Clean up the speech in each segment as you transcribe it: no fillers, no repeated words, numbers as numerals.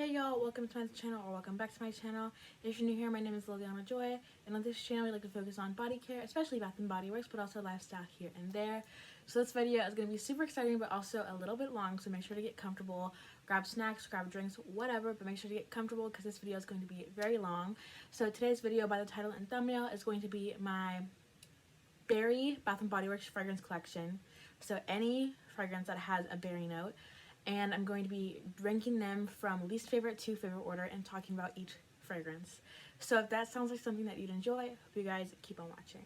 Hey y'all, welcome to my channel or welcome back to my channel. If you're new here, my name is Liliana Joy, and on this channel we like to focus on body care, especially Bath and Body Works, but also lifestyle here and there. So this video is going to be super exciting but also a little bit long, so make sure to get comfortable, grab snacks, grab drinks, whatever, but make sure to get comfortable because this video is going to be very long. So today's video, by the title and thumbnail, is going to be my berry Bath and Body Works fragrance collection. So any fragrance that has a berry note. And I'm going to be ranking them from least favorite to favorite order and talking about each fragrance. So if that sounds like something that you'd enjoy, hope you guys keep on watching.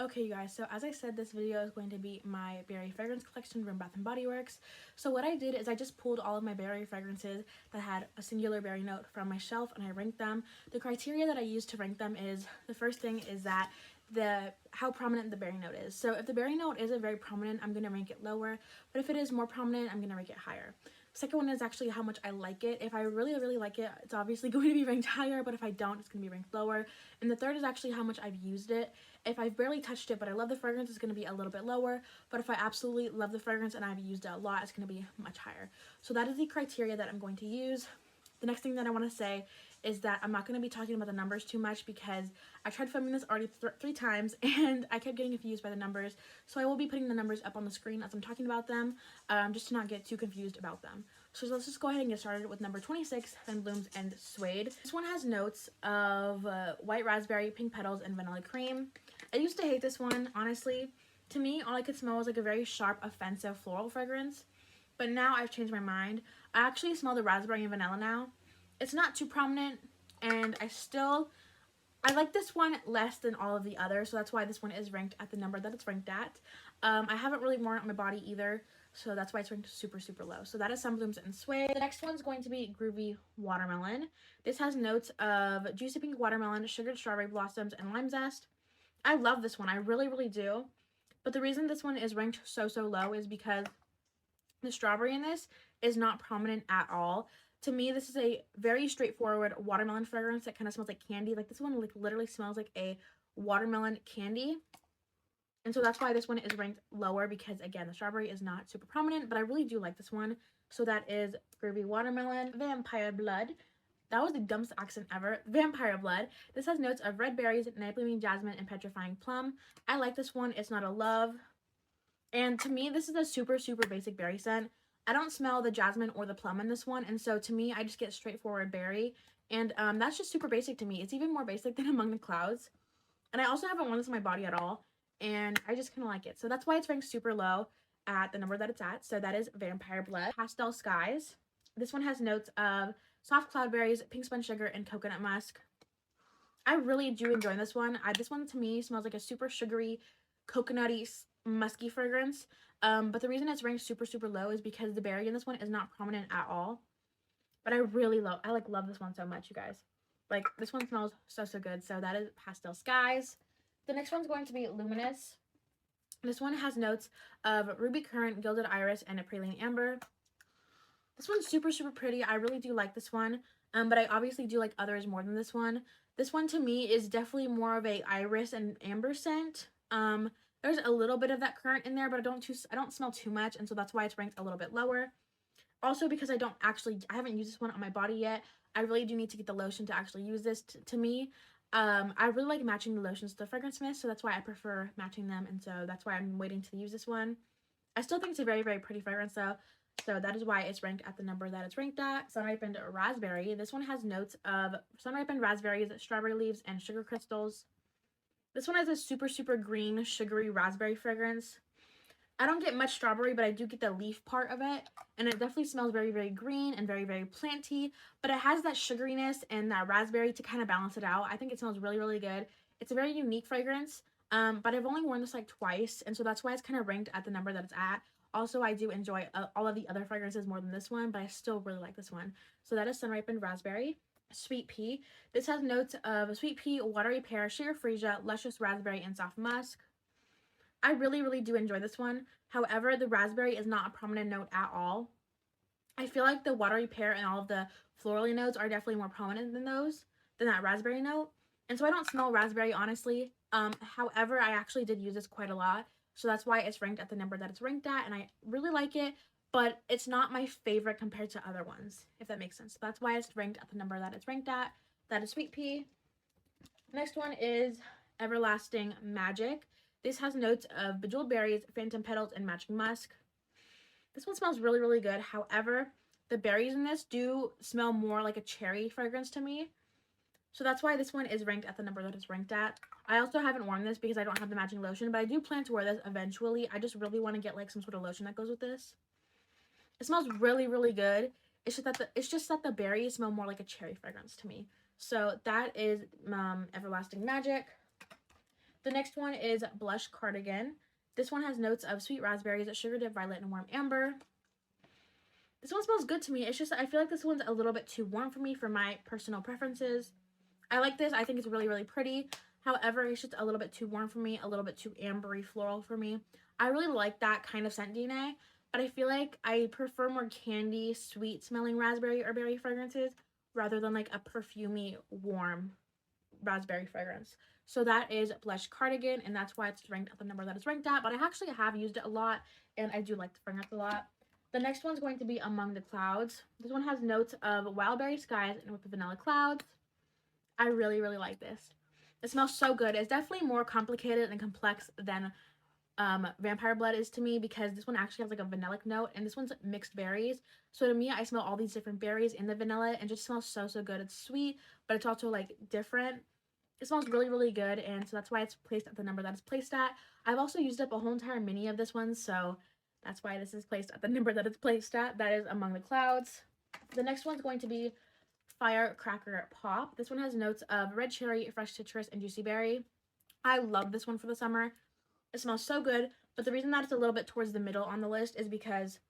Okay, you guys, so as I said, this video is going to be my berry fragrance collection from Bath & Body Works. So what I did is I just pulled all of my berry fragrances that had a singular berry note from my shelf and I ranked them. The criteria that I used to rank them is, the first thing is that how prominent the berry note is. So if the berry note isn't very prominent, I'm going to rank it lower, but if it is more prominent, I'm going to rank it higher. Second one is actually how much I like it. If I really like it, it's obviously going to be ranked higher, but if I don't, it's going to be ranked lower. And the third is actually how much I've used it. If I've barely touched it, but I love the fragrance, it's going to be a little bit lower. But if I absolutely love the fragrance and I've used it a lot, it's going to be much higher. So that is the criteria that I'm going to use. The next thing that I want to say is that I'm not going to be talking about the numbers too much because I tried filming this already three times and I kept getting confused by the numbers. So I will be putting the numbers up on the screen as I'm talking about them, just to not get too confused about them. So let's just go ahead and get started with number 26, Femme Blooms and Suede. This one has notes of white raspberry, pink petals, and vanilla cream. I used to hate this one, honestly. To me, all I could smell was like a very sharp, offensive floral fragrance. But now I've changed my mind. I actually smell the raspberry and vanilla now. It's not too prominent, and I like this one less than all of the others, so that's why this one is ranked at the number that it's ranked at. I haven't really worn it on my body either, so that's why it's ranked super low. So that is Femme Blooms and Suede. The next one's going to be Groovy Watermelon. This has notes of juicy pink watermelon, sugared strawberry blossoms, and lime zest. I love this one. I really do. But the reason this one is ranked so low is because the strawberry in this is not prominent at all. To me, this is a very straightforward watermelon fragrance that kind of smells like candy. Like this one literally smells like a watermelon candy. And so that's why this one is ranked lower because, again, the strawberry is not super prominent, but I really do like this one. So that is Groovy Watermelon. Vampire Blood. That was the dumbest accent ever. Vampire Blood. This has notes of red berries, night blooming jasmine, and petrifying plum. I like this one. It's not a love. And to me, this is a super basic berry scent. I don't smell the jasmine or the plum in this one, and so to me, I just get straightforward berry, and that's just super basic to me. It's even more basic than Among the Clouds, and I also haven't worn this on my body at all, and I just kind of like it. So that's why it's ranked super low at the number that it's at. So that is Vampire Blood. Pastel Skies. This one has notes of soft cloudberries, pink spun sugar, and coconut musk. I really do enjoy this one. This one to me smells like a super sugary, coconutty, musky fragrance. But the reason it's ranked super low is because the berry in this one is not prominent at all. But I love this one so much, you guys. Like, this one smells so good. So that is Pastel Skies. The next one's going to be Luminous. This one has notes of ruby currant, gilded iris, and a praline amber. This one's super pretty. I really do like this one. But I obviously do like others more than this one. This one to me is definitely more of a iris and amber scent. There's a little bit of that currant in there, but I don't smell too much, and so that's why it's ranked a little bit lower. Also, because I haven't used this one on my body yet. I really do need to get the lotion to actually use this. To me, I really like matching the lotions to the fragrance mist, so that's why I prefer matching them, and so that's why I'm waiting to use this one. I still think it's a very pretty fragrance though, so that is why it's ranked at the number that it's ranked at. Sun-ripened raspberry. This one has notes of sun-ripened raspberries, strawberry leaves, and sugar crystals. This one has a super green, sugary raspberry fragrance. I don't get much strawberry, but I do get the leaf part of it. And it definitely smells very green and very planty. But it has that sugariness and that raspberry to kind of balance it out. I think it smells really good. It's a very unique fragrance. But I've only worn this like twice. And so that's why it's kind of ranked at the number that it's at. Also, I do enjoy all of the other fragrances more than this one. But I still really like this one. So that is Sun-ripened raspberry. Sweet pea. This has notes of sweet pea, watery pear, sheer freesia, luscious raspberry, and soft musk. I really do enjoy this one. However, the raspberry is not a prominent note at all. I feel like the watery pear and all of the florally notes are definitely more prominent than that raspberry note. And so I don't smell raspberry, honestly. However, I actually did use this quite a lot. So that's why it's ranked at the number that it's ranked at, and I really like it, but it's not my favorite compared to other ones, if that makes sense. That's why it's ranked at the number that it's ranked at. That is Sweet Pea. Next one is Everlasting Magic. This has notes of bejeweled berries, phantom petals, and magic musk. This one smells really, really good. However, the berries in this do smell more like a cherry fragrance to me. So that's why this one is ranked at the number that it's ranked at. I also haven't worn this because I don't have the matching lotion, but I do plan to wear this eventually. I just really want to get like some sort of lotion that goes with this. It smells really, really good. It's just that the berries smell more like a cherry fragrance to me. So that is Everlasting Magic. The next one is Blush Cardigan. This one has notes of sweet raspberries, sugar dip violet, and warm amber. This one smells good to me. It's just I feel like this one's a little bit too warm for me for my personal preferences. I like this. I think it's really, really pretty. However, it's just a little bit too warm for me, a little bit too ambery floral for me. I really like that kind of scent DNA, but I feel like I prefer more candy, sweet smelling raspberry or berry fragrances rather than like a perfumey, warm raspberry fragrance. So that is Blush Cardigan, and that's why it's ranked at the number that it's ranked at, but I actually have used it a lot, and I do like the fragrance a lot. The next one's going to be Among the Clouds. This one has notes of wild berry skies and with the vanilla clouds. I really, really like this. It smells so good. It's definitely more complicated and complex than Vampire Blood is to me, because this one actually has like a vanillic note, and this one's mixed berries. So to me, I smell all these different berries in the vanilla, and just smells so, so good. It's sweet, but it's also like different. It smells really, really good, and so that's why it's placed at the number that it's placed at. I've also used up a whole entire mini of this one, so that's why this is placed at the number that it's placed at. That is Among the Clouds. The next one's going to be Firecracker Pop. This one has notes of red cherry, fresh citrus, and juicy berry. I love this one for the summer. It smells so good, but the reason that it's a little bit towards the middle on the list is because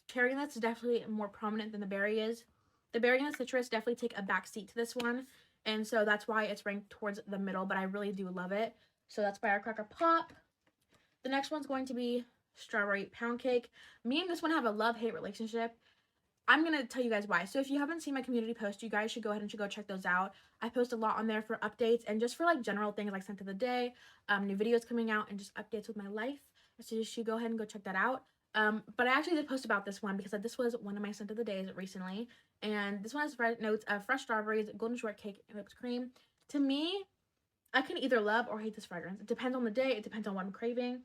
cherry nuts is definitely more prominent than the berry is. The berry and the citrus definitely take a back seat to this one, and so that's why it's ranked towards the middle, but I really do love it. So that's Firecracker Pop. The next one's going to be Strawberry Pound Cake. Me and this one have a love-hate relationship. I'm going to tell you guys why. So if you haven't seen my community post, you guys should go ahead and go check those out. I post a lot on there for updates and just for like general things like scent of the day, new videos coming out, and just updates with my life. So you should go ahead and go check that out. But I actually did post about this one because this was one of my scent of the days recently. And this one has notes of fresh strawberries, golden shortcake, and whipped cream. To me, I can either love or hate this fragrance. It depends on the day. It depends on what I'm craving.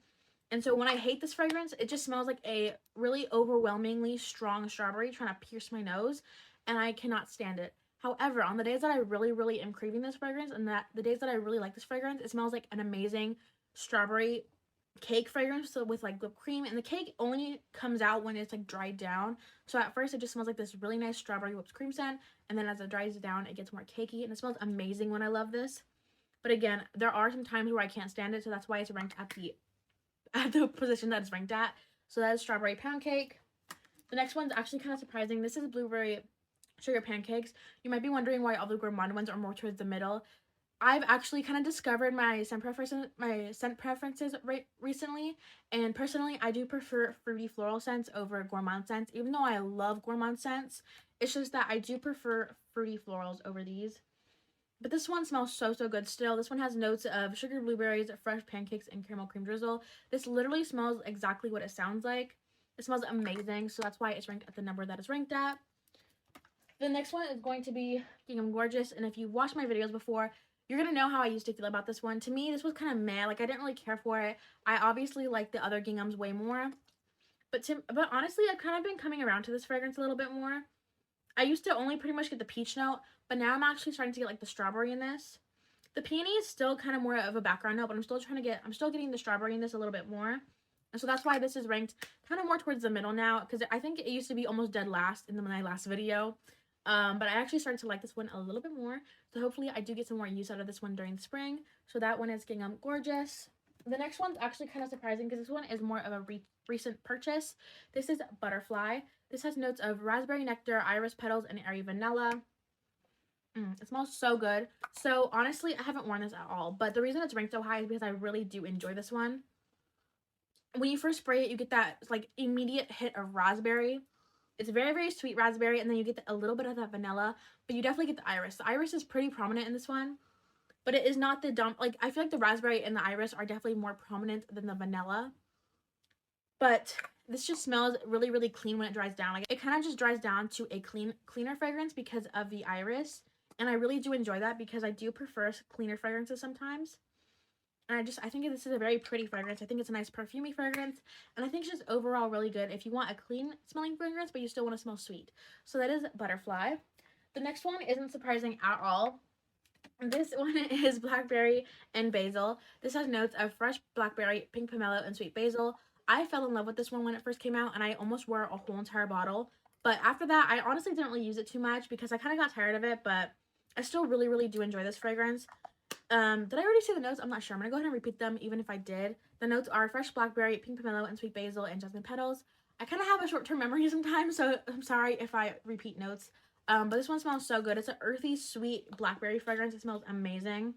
And so when I hate this fragrance, it just smells like a really overwhelmingly strong strawberry trying to pierce my nose, and I cannot stand it. However, on the days that I really, really am craving this fragrance, and that the days that I really like this fragrance, it smells like an amazing strawberry cake fragrance, so with like whipped cream, and the cake only comes out when it's like dried down. So at first it just smells like this really nice strawberry whipped cream scent, and then as it dries down it gets more cakey, and it smells amazing when I love this. But again, there are some times where I can't stand it, so that's why it's ranked at the position that it's ranked at. So that is Strawberry Pound Cake. The next one's actually kind of surprising. This is Blueberry Sugar Pancakes. You might be wondering why all the gourmand ones are more towards the middle. I've actually kind of discovered my scent preferences recently, and personally, I do prefer fruity floral scents over gourmand scents. Even though I love gourmand scents, it's just that I do prefer fruity florals over these. But this one smells so, so good still. This one has notes of sugared blueberries, fresh pancakes, and caramel cream drizzle. This literally smells exactly what it sounds like. It smells amazing, so that's why it's ranked at the number that it's ranked at. The next one is going to be Gingham Gorgeous, and if you watched my videos before, you're going to know how I used to feel about this one. To me, this was kind of meh. Like, I didn't really care for it. I obviously like the other ginghams way more. But honestly, I've kind of been coming around to this fragrance a little bit more. I used to only pretty much get the peach note, but now I'm actually starting to get like the strawberry in this. The peony is still kind of more of a background note, but I'm still getting the strawberry in this a little bit more. And so that's why this is ranked kind of more towards the middle now, because I think it used to be almost dead last in my last video. But I actually started to like this one a little bit more. So hopefully I do get some more use out of this one during the spring. So that one is Gingham Gorgeous. The next one's actually kind of surprising because this one is more of a recent purchase. This is Butterfly. This has notes of raspberry nectar, iris petals, and airy vanilla. It smells so good. So honestly, I haven't worn this at all, but the reason it's ranked so high is because I really do enjoy this one. When you first spray it, you get that like immediate hit of raspberry. It's very, very sweet raspberry, and then you get a little bit of that vanilla, but you definitely get the iris. The iris is pretty prominent in this one. but it is not the like, I feel like the raspberry and the iris are definitely more prominent than the vanilla. But this just smells really, really clean when it dries down. Like, it kind of just dries down to a cleaner fragrance because of the iris. And I really do enjoy that because I do prefer cleaner fragrances sometimes. And I think this is a very pretty fragrance. I think it's a nice perfumey fragrance. And I think it's just overall really good if you want a clean smelling fragrance, but you still want to smell sweet. So that is Butterfly. The next one isn't surprising at all. This one is blackberry and basil. This has notes of fresh blackberry, pink pomelo, and sweet basil. I fell in love with this one when it first came out, and I almost wore a whole entire bottle. But after that, I honestly didn't really use it too much because I kind of got tired of it, but I still really, really do enjoy this fragrance. Did I already say the notes? I'm not sure. I'm going to go ahead and repeat them, even if I did. The notes are fresh blackberry, pink pomelo, and sweet basil, and jasmine petals. I kind of have a short-term memory sometimes, so I'm sorry if I repeat notes. But this one smells so good. It's an earthy, sweet blackberry fragrance. It smells amazing.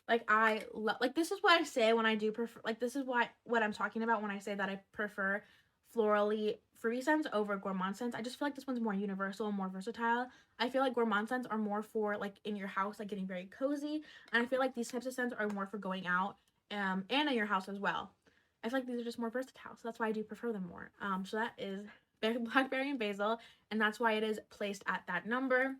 Like, I love, like, this is what I say when I do prefer, like, this is what I'm talking about when I say that I prefer florally fruity scents over gourmand scents. I just feel like this one's more universal and more versatile. I feel like gourmand scents are more for, like, in your house, like, getting very cozy. And I feel like these types of scents are more for going out, and in your house as well. I feel like these are just more versatile, so that's why I do prefer them more. So that is blackberry and basil, and that's why it is placed at that number.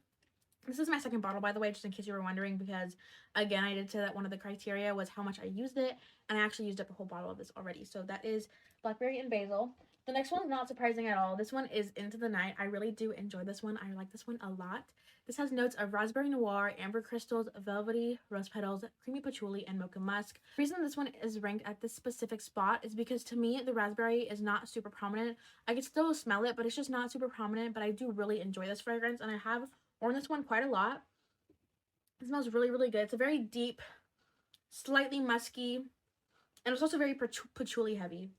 This is my second bottle, by the way, just in case you were wondering, because, again, I did say that one of the criteria was how much I used it, and I actually used up a whole bottle of this already. So that is blackberry and basil. The next one is not surprising at all. This one is Into the Night. I really do enjoy this one. I like this one a lot. This has notes of raspberry noir, amber crystals, velvety rose petals, creamy patchouli, and mocha musk. The reason this one is ranked at this specific spot is because, to me, the raspberry is not super prominent. I can still smell it, but it's just not super prominent, but I do really enjoy this fragrance, and I have worn this one quite a lot. It smells really, really good. It's a very deep, slightly musky, and it's also very patchouli heavy.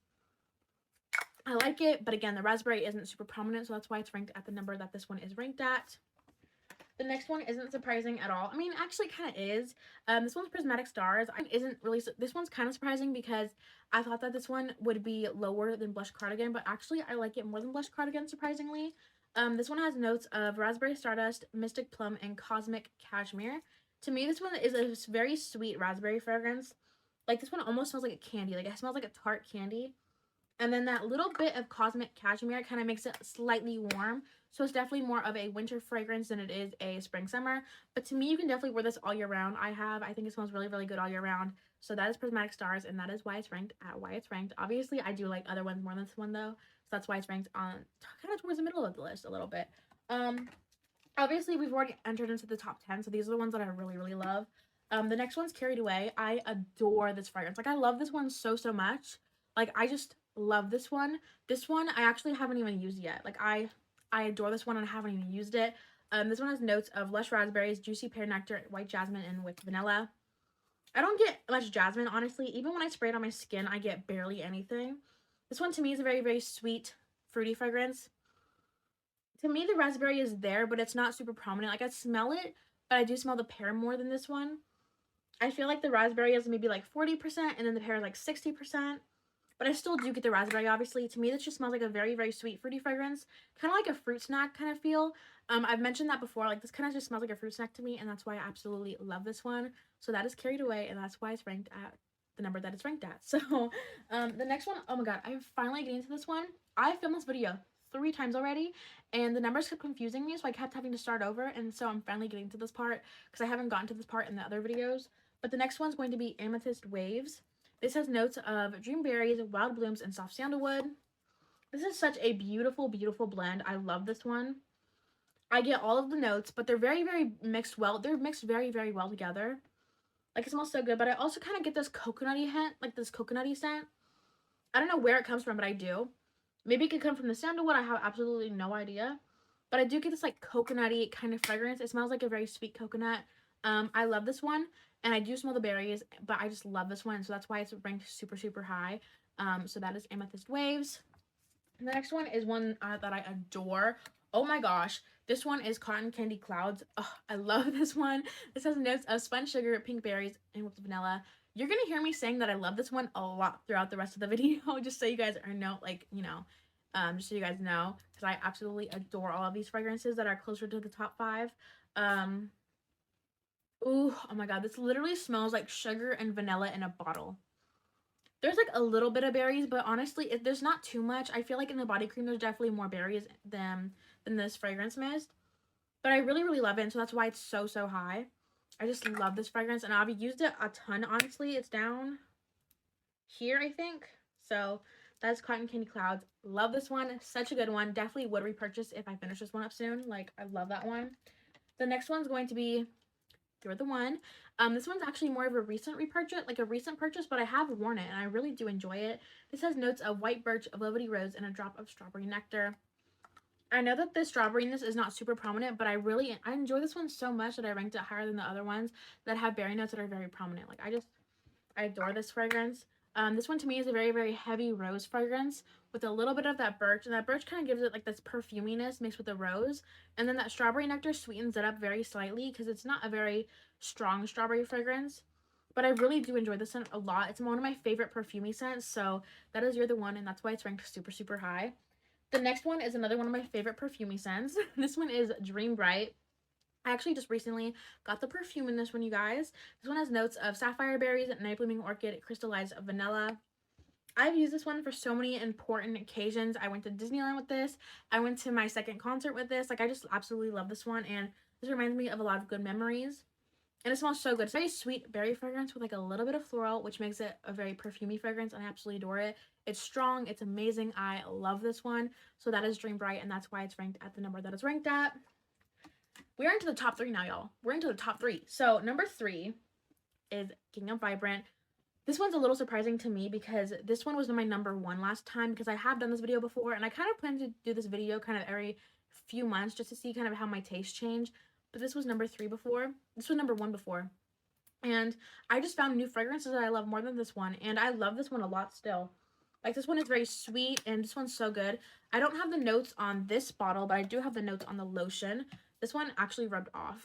I like it, but again, the raspberry isn't super prominent, so that's why it's ranked at the number that this one is ranked at. The next one isn't surprising at all. I mean, actually kind of is. This one's Prismatic Stars. This one's kind of surprising because I thought that this one would be lower than Blush Cardigan, but actually I like it more than Blush Cardigan, surprisingly. This one has notes of raspberry stardust, mystic plum, and cosmic cashmere. To me, this one is a very sweet raspberry fragrance. Like, this one almost smells like a candy. Like, it smells like a tart candy. And then that little bit of cosmic cashmere kind of makes it slightly warm. So it's definitely more of a winter fragrance than it is a spring summer. But to me, you can definitely wear this all year round. I think it smells really, really good all year round. So that is Prismatic Stars, and that is why it's ranked at why it's ranked. Obviously, I do like other ones more than this one, though. So that's why it's ranked on kind of towards the middle of the list a little bit. Obviously, we've already entered into the top 10. So these are the ones that I really, really love. The next one's Carried Away. I adore this fragrance. Like, I love this one so, so much. Like, I just love this one. This one I actually haven't even used yet. Like, I adore this one and I haven't even used it. This one has notes of lush raspberries, juicy pear nectar, white jasmine, and with vanilla. I don't get much jasmine, honestly. Even when I spray it on my skin, I get barely anything. This one to me is a very, very sweet, fruity fragrance. To me, the raspberry is there, but it's not super prominent. Like, I smell it, but I do smell the pear more than this one. I feel like the raspberry is maybe like 40%, and then the pear is like 60%. But I still do get the raspberry, obviously. To me, this just smells like a very, very sweet, fruity fragrance. Kind of like a fruit snack kind of feel. I've mentioned that before. Like, this kind of just smells like a fruit snack to me, and that's why I absolutely love this one. So that is Carried Away, and that's why it's ranked at the number that it's ranked at. So, the next one, oh my god, I'm finally getting to this one. I filmed this video 3 times already, and the numbers kept confusing me, so I kept having to start over, and so I'm finally getting to this part, because I haven't gotten to this part in the other videos. But the next one's going to be Amethyst Waves. This has notes of dream berries, wild blooms, and soft sandalwood. This is such a beautiful, beautiful blend. I love this one. I get all of the notes, but they're very, very mixed well. They're mixed very, very well together. Like, it smells so good, but I also kind of get this coconutty hint, like this coconutty scent. I don't know where it comes from, but I do. Maybe it could come from the sandalwood. I have absolutely no idea. But I do get this, like, coconutty kind of fragrance. It smells like a very sweet coconut. I love this one. And I do smell the berries, but I just love this one. So that's why it's ranked super, super high. So that is Amethyst Waves. The next one is one that I adore. Oh my gosh. This one is Cotton Candy Clouds. Oh, I love this one. This has notes of spun sugar, pink berries, and whipped vanilla. You're going to hear me saying that I love this one a lot throughout the rest of the video. Just so you guys know, like, you know, just so you guys know. Because I absolutely adore all of these fragrances that are closer to the top 5. Ooh, oh my god, this literally smells like sugar and vanilla in a bottle. There's like a little bit of berries, but honestly, there's not too much. I feel like in the body cream, there's definitely more berries than this fragrance mist. But I really, really love it, and so that's why it's so, so high. I just love this fragrance, and I've used it a ton, honestly. It's down here, I think. So that's Cotton Candy Clouds. Love this one. Such a good one. Definitely would repurchase if I finish this one up soon. Like, I love that one. The next one's going to be You're the One. This one's actually more of a recent repurchase, like a recent purchase, but I have worn it, and I really do enjoy it. This has notes of white birch, velvety rose, and a drop of strawberry nectar. I know that the strawberryness is not super prominent, but I enjoy this one so much that I ranked it higher than the other ones that have berry notes that are very prominent. Like, I adore this fragrance. This one to me is a very, very heavy rose fragrance with a little bit of that birch, and that birch kind of gives it like this perfuminess mixed with the rose, and then that strawberry nectar sweetens it up very slightly because it's not a very strong strawberry fragrance. But I really do enjoy this scent a lot. It's one of my favorite perfumey scents, so that is You're the One, and that's why it's ranked super, super high. The next one is another one of my favorite perfumey scents. This one is Dream Bright. I actually just recently got the perfume in this one, you guys. This one has notes of sapphire berries, night blooming orchid, crystallized vanilla. I've used this one for so many important occasions. I went to Disneyland with this. I went to my second concert with this. Like, I just absolutely love this one, and this reminds me of a lot of good memories. And it smells so good. It's a very sweet berry fragrance with like a little bit of floral, which makes it a very perfumey fragrance, and I absolutely adore it. It's strong. It's amazing. I love this one. So that is Dream Bright, and that's why it's ranked at the number that it's ranked at. We're into the top 3 now, y'all. We're into the top 3. So number 3 is Gingham Vibrant. This one's a little surprising to me because this one was my number 1 last time, because I have done this video before, and I kind of plan to do this video kind of every few months just to see kind of how my tastes change. But this was number 3 before. This was number 1 before. And I just found new fragrances that I love more than this one, and I love this one a lot still. Like, this one is very sweet, and this one's so good. I don't have the notes on this bottle, but I do have the notes on the lotion. This one actually rubbed off.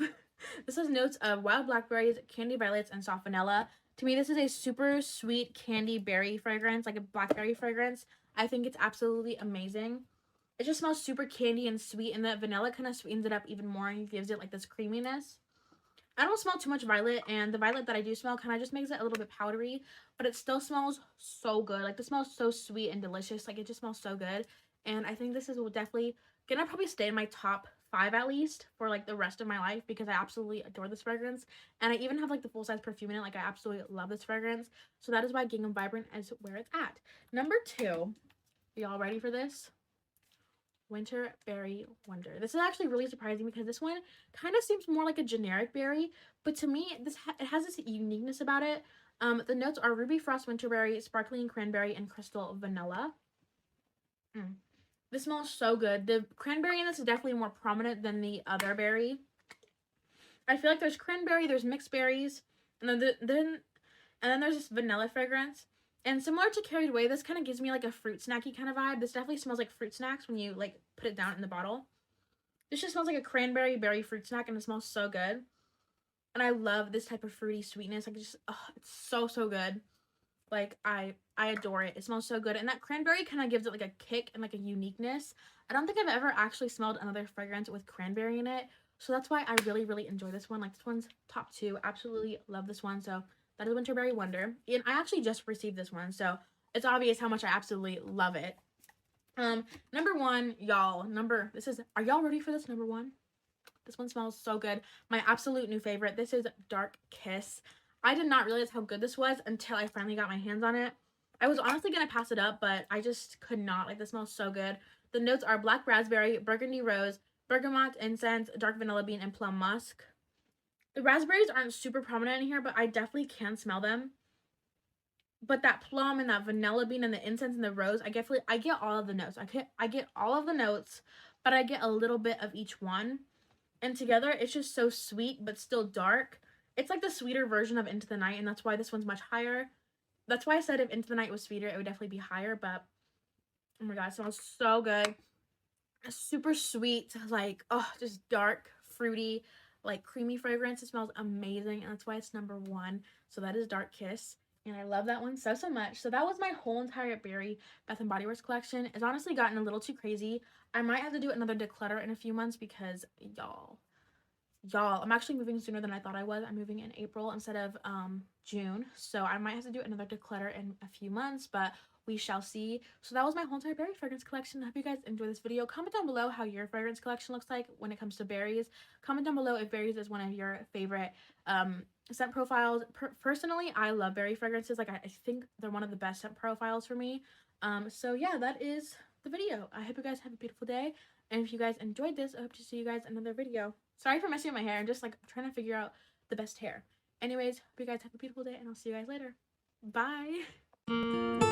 This has notes of wild blackberries, candy violets, and soft vanilla. To me, this is a super sweet candy berry fragrance, like a blackberry fragrance. I think it's absolutely amazing. It just smells super candy and sweet, and the vanilla kind of sweetens it up even more and gives it like this creaminess. I don't smell too much violet, and the violet that I do smell kind of just makes it a little bit powdery, but it still smells so good. Like, this smells so sweet and delicious. Like, it just smells so good, and I think this is definitely gonna probably stay in my top 5 at least for like the rest of my life, because I absolutely adore this fragrance, and I even have like the full-size perfume in it. Like, I absolutely love this fragrance, so that is why Gingham Vibrant is where it's at. Number 2, y'all ready for this? Winter Berry Wonder. This is actually really surprising because this one kind of seems more like a generic berry, but to me, it has this uniqueness about it. The notes are ruby frost winterberry, sparkling cranberry, and crystal vanilla. This smells so good. The cranberry in this is definitely more prominent than the other berry. I feel like there's cranberry, there's mixed berries, and then there's this vanilla fragrance. And similar to Carried Away, this kind of gives me like a fruit snacky kind of vibe. This definitely smells like fruit snacks when you like put it down in the bottle. This just smells like a cranberry berry fruit snack, and it smells so good. And I love this type of fruity sweetness. Like, just, oh, it's so, so good. Like, I adore it. It smells so good. And that cranberry kind of gives it like a kick and like a uniqueness. I don't think I've ever actually smelled another fragrance with cranberry in it. So that's why I really, really enjoy this one. Like, this one's top 2. Absolutely love this one. So that is Winter Berry Wonder. And I actually just received this one, so it's obvious how much I absolutely love it. Number 1, y'all. Are y'all ready for this? Number 1. This one smells so good. My absolute new favorite. This is Dark Kiss. I did not realize how good this was until I finally got my hands on it. I was honestly gonna pass it up, but I just could not. Like, this smells so good. The notes are black raspberry, burgundy rose, bergamot, incense, dark vanilla bean, and plum musk. The raspberries aren't super prominent in here, but I definitely can smell them. But that plum and that vanilla bean and the incense and the rose, I get all of the notes. I get all of the notes, but I get a little bit of each one. And together, it's just so sweet, but still dark. It's like the sweeter version of Into the Night, and that's why this one's much higher. That's why I said if Into the Night was sweeter, it would definitely be higher, but oh my god, it smells so good. Super sweet, like, oh, just dark, fruity, like creamy fragrance. It smells amazing, and that's why it's number 1. So that is Dark Kiss, and I love that one so, so much. So that was my whole entire berry Bath & Body Works collection. It's honestly gotten a little too crazy. I might have to do another declutter in a few months because, y'all, y'all, I'm actually moving sooner than I thought I was. I'm moving in April instead of June, so I might have to do another declutter in a few months, but we shall see. So that was my whole entire berry fragrance collection. I hope you guys enjoyed this video. Comment down below how your fragrance collection looks like when it comes to berries. Comment down below if berries is one of your favorite scent profiles. Personally, I love berry fragrances. Like, I think they're one of the best scent profiles for me. So yeah, that is the video. I hope you guys have a beautiful day, and if you guys enjoyed this, I hope to see you guys in another video. Sorry for messing with my hair. I'm just like trying to figure out the best hair. Anyways, hope you guys have a beautiful day, and I'll see you guys later. Bye.